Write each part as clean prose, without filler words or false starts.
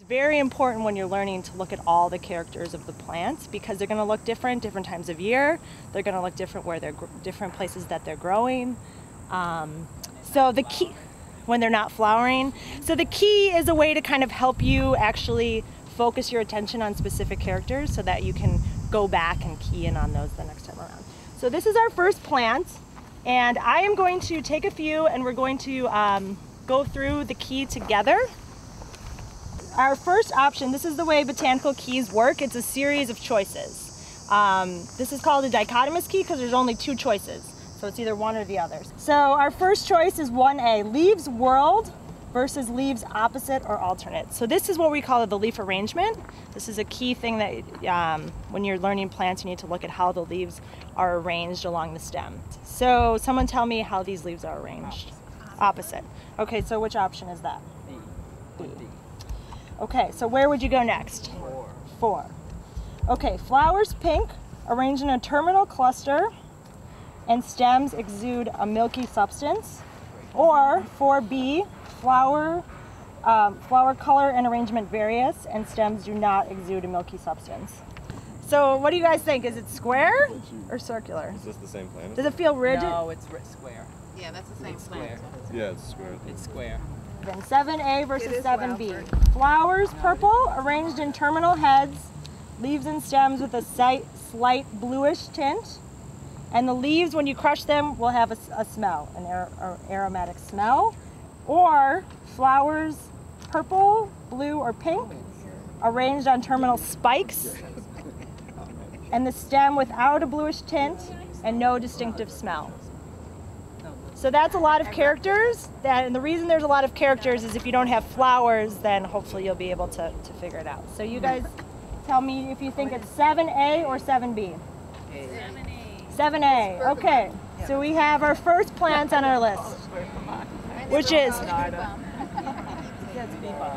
very important when you're learning to look at all the characters of the plants because they're going to look different times of year. They're going to look different where they're different places that they're growing. So the key, when they're not flowering. So the key is a way to kind of help you actually focus your attention on specific characters so that you can go back and key in on those the next time around. So this is our first plant, and I am going to take a few and we're going to go through the key together. Our first option, this is the way botanical keys work. It's a series of choices. This is called a dichotomous key because there's only two choices. So it's either one or the other. So our first choice is 1A, leaves whorled versus leaves opposite or alternate. So this is what we call the leaf arrangement. This is a key thing that when you're learning plants, you need to look at how the leaves are arranged along the stem. So someone tell me how these leaves are arranged. Opposite. Okay, so which option is that? B. Okay, so where would you go next? 4. Okay, flowers pink, arranged in a terminal cluster, and stems exude a milky substance. Or 4B, flower color and arrangement various, and stems do not exude a milky substance. So what do you guys think? Is it square or circular? Is this the same plant? Does it feel rigid? No, it's square. Yeah, that's the same plant. Yeah, it's square. It's square. Then 7A versus 7B. Flowers purple, arranged in terminal heads, leaves and stems with a slight bluish tint. And the leaves, when you crush them, will have a smell, an aromatic smell. Or flowers purple, blue, or pink, arranged on terminal spikes, and the stem without a bluish tint and no distinctive smell. So that's a lot of characters, and the reason there's a lot of characters is if you don't have flowers, then hopefully you'll be able to figure it out. So you guys tell me if you think it's 7A or 7B. 7A, okay. So we have our first plant on our list,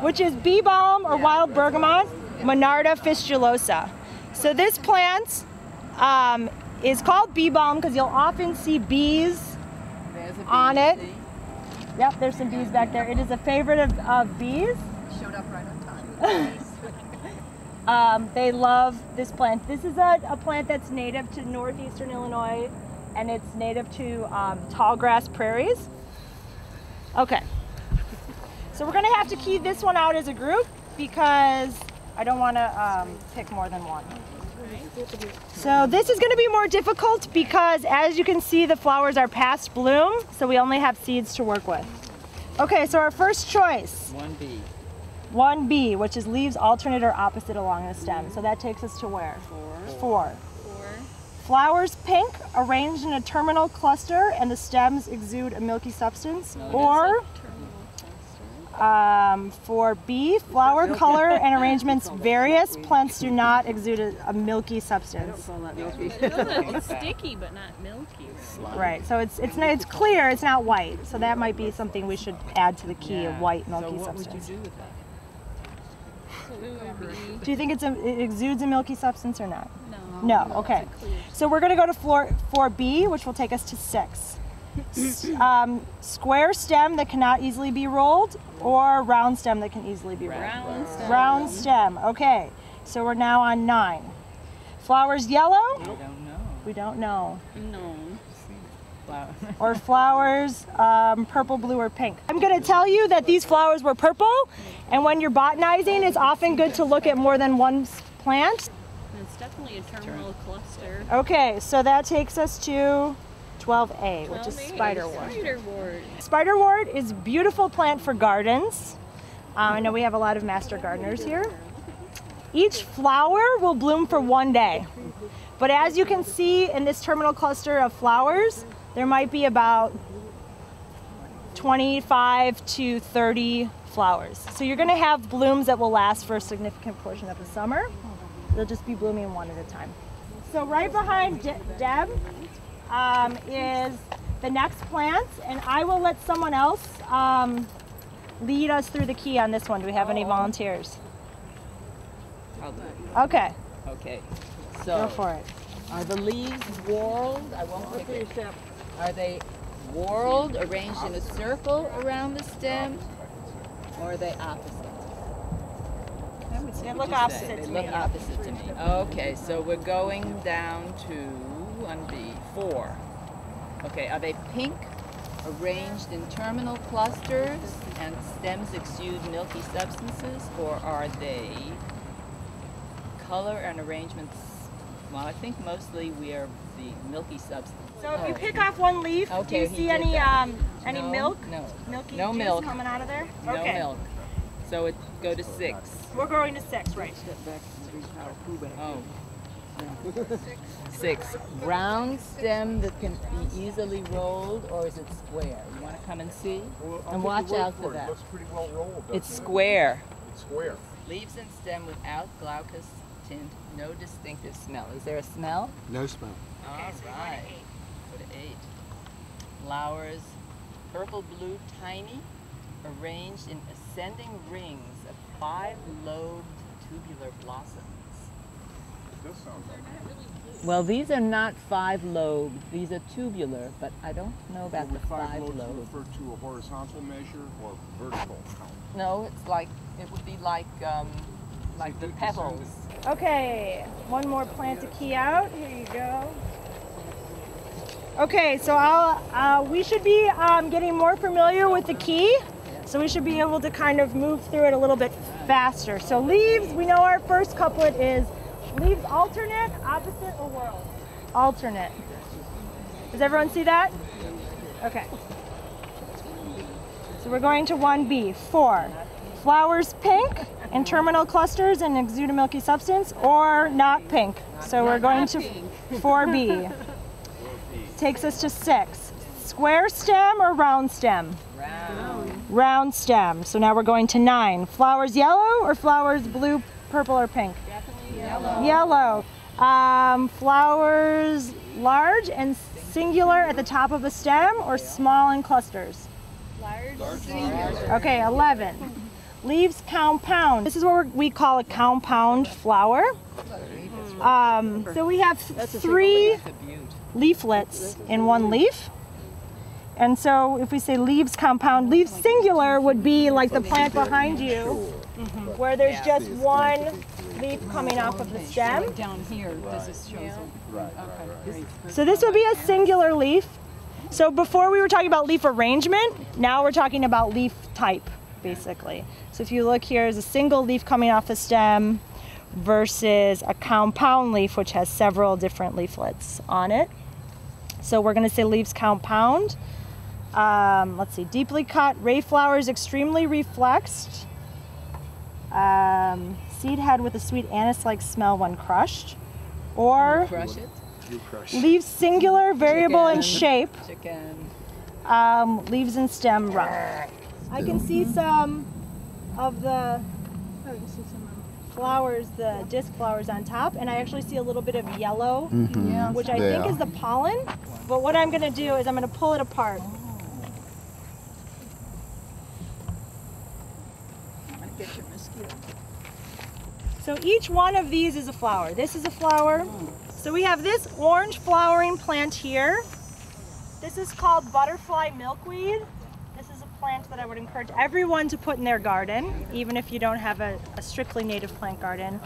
which is bee balm or wild bergamot, Monarda fistulosa. So this plant is called bee balm because you'll often see bees on it. Yep, there's some bees back there. It is a favorite of bees. Showed up right on time. They love this plant. This is a plant that's native to northeastern Illinois, and it's native to tall grass prairies. Okay, so we're gonna have to key this one out as a group because I don't want to pick more than one. So this is going to be more difficult because, as you can see, the flowers are past bloom, so we only have seeds to work with. Okay, so our first choice. 1B. 1B, which is leaves alternate or opposite along the stem. So that takes us to where? 4. Flowers pink, arranged in a terminal cluster, and the stems exude a milky substance. Or 4B, flower color and arrangements various. Plants do not exude a milky substance. It's sticky but not milky. Right, so it's clear, it's not white. So that might be something we should add to the key of white milky substance. What would you do with that? Do you think it exudes a milky substance or not? No. No, okay. So we're going to go to 4B, which will take us to 6. Square stem that cannot easily be rolled, or round stem that can easily be rolled? Round stem, okay. So we're now on 9. Flowers yellow? We don't know. We don't know. No. Or flowers purple, blue, or pink. I'm going to tell you that these flowers were purple, and when you're botanizing, it's often good to look at more than one plant. It's definitely a terminal cluster. Okay, so that takes us to 12A, which is spiderwort. Spiderwort. Spiderwort is a beautiful plant for gardens. I know we have a lot of master gardeners here. Each flower will bloom for 1 day. But as you can see in this terminal cluster of flowers, there might be about 25 to 30 flowers. So you're going to have blooms that will last for a significant portion of the summer. They'll just be blooming one at a time. So right behind Deb is the next plant, and I will let someone else lead us through the key on this one. Do we have any volunteers? I'll do it. Okay. Okay. Go So, for it. are the leaves whorled? I won't pick it. Are they whorled, arranged in a circle around the stem, or are they opposite? opposite. They would look you say? opposite They to look me. opposite to me. Okay, so we're going down to 1B, 4. Okay, are they pink, arranged in terminal clusters, and stems exude milky substances, or are they color and arrangements? Well, I think mostly we are the milky substance. So if you pick off one leaf, do Okay, you he see did any that. any No, milk? No. Milky No juice milk. coming out of there? No Okay. milk. So it go to 6. We're going to 6, right? Oh. 6. Round stem that can be easily rolled, or is it square? You want to come and see? And watch out for that. It looks pretty well rolled. It's square. It's square. Leaves and stem without glaucous tint, no distinctive smell. Is there a smell? No smell. All right. Go to 8. Flowers, purple, blue, tiny, arranged in ascending rings of 5-lobed tubular blossoms. This sounds like Well, these are not 5-lobed. These are tubular, but I don't know about the 5-lobed. refer to a horizontal measure or vertical count? No, it's like it would be like the petals. Okay, one more plant to key out. Here you go. Okay, so we should be getting more familiar with the key. So we should be able to kind of move through it a little bit faster. So leaves, we know our first couplet is leaves alternate, opposite, or world? Alternate. Does everyone see that? Okay. So we're going to 1B, 4. Flowers pink in terminal clusters and exude a milky substance, or not pink. So we're going to 4B. Takes us to 6. Square stem or round stem? Round. Round stem. So now we're going to 9. Flowers yellow or flowers blue, purple, or pink? Definitely yellow. Yellow. Flowers large and singular at the top of a stem or small in clusters? Large. Okay, 11. Leaves compound. This is what we call a compound flower. So we have 3 leaflets in one leaf. And so if we say leaves compound, leaves singular would be like the plant behind you, where there's just one leaf coming off of the stem. Down here, this is chosen. Okay. So this would be a singular leaf. So before we were talking about leaf arrangement, now we're talking about leaf type, basically. So if you look here, there's a single leaf coming off the stem versus a compound leaf, which has several different leaflets on it. So we're going to say leaves compound. Let's see, deeply cut, ray flowers extremely reflexed. Seed head with a sweet anise-like smell when crushed. Or Crush it. leaves singular, variable in shape. Chicken. Leaves and stem rough. I can see some of the flowers, the disc flowers on top, and I actually see a little bit of yellow, which I think is the pollen. But what I'm going to do is I'm going to pull it apart. So each one of these is a flower. This is a flower. So we have this orange flowering plant here. This is called butterfly milkweed. This is a plant that I would encourage everyone to put in their garden, even if you don't have a strictly native plant garden.